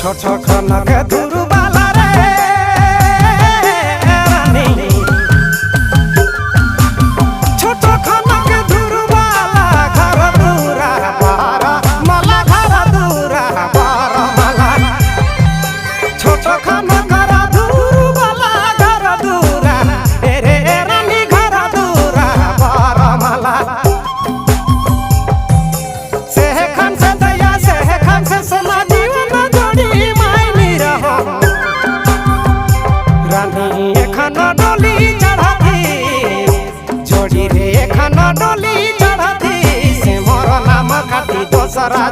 ছোট খনকে ধুরবালা রে রানী ছোট খনকে ধুরবালা ঘর দুরা পারা মালা ঘর দুরা পারা মালা ছোট খনক ঘর ধুরবালা ঘর দুরা রে রানী ঘর দুরা পারা মালা डोली चढ़ती से मोर नाम काटी दोसरा